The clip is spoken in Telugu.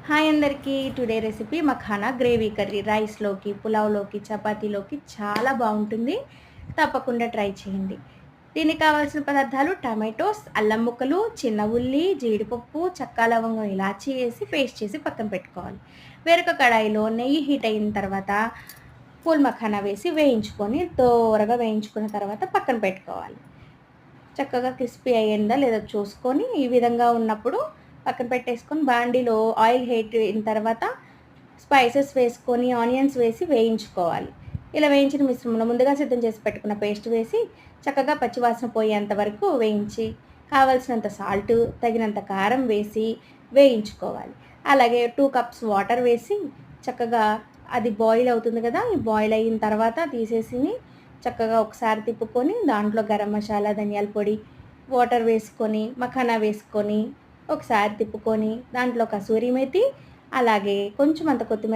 హాయ్ అందరికీ. Today recipe makhana gravy curry. రైస్‌లోకి, పులావ్‌లోకి, చపాతీలోకి చాలా బావుంటుంది. తప్పకుండా ట్రై చేయండి. దీనికి కావాల్సిన పదార్థాలు టమాటోస్, అల్లం ముక్కలు, చిన్న ఉల్లి, జీడిపప్పు, చెక్క, లవంగం, ఇలాచీ ఏసి పేస్ట్ చేసి పక్కన పెట్టుకోవాలి. వేరొక కడాయిలో నెయ్యి హీట్ అయిన తర్వాత పూల్ మఖానా వేసి వేయించుకొని దోరగా వేయించుకున్న తర్వాత పక్కన పెట్టుకోవాలి. చక్కగా క్రిస్పీ అయ్యిందా లేదా చూసుకొని ఈ విధంగా ఉన్నప్పుడు పక్కన పెట్టేసుకొని బాండీలో ఆయిల్ హీట్ అయిన తర్వాత స్పైసెస్ వేసుకొని ఆనియన్స్ వేసి వేయించుకోవాలి. ఇలా వేయించిన మిశ్రమంలో ముందుగా సిద్ధం చేసి పెట్టుకున్న పేస్ట్ వేసి చక్కగా పచ్చివాసన పోయేంత వరకు వేయించి కావలసినంత సాల్ట్, తగినంత కారం వేసి వేయించుకోవాలి. అలాగే 2 కప్స్ వాటర్ వేసి చక్కగా అది బాయిల్ అవుతుంది కదా! ఈ బాయిల్ అయిన తర్వాత తీసేసి చక్కగా ఒకసారి తిప్పుకొని దాంట్లో గరం మసాలా, ధనియాల పొడి, వాటర్ వేసుకొని, మఖానా వేసుకొని ఒకసారి తిప్పుకొని దాంట్లో కసూరి మేతి అలాగే కొంచెం అంత కొత్తిమీర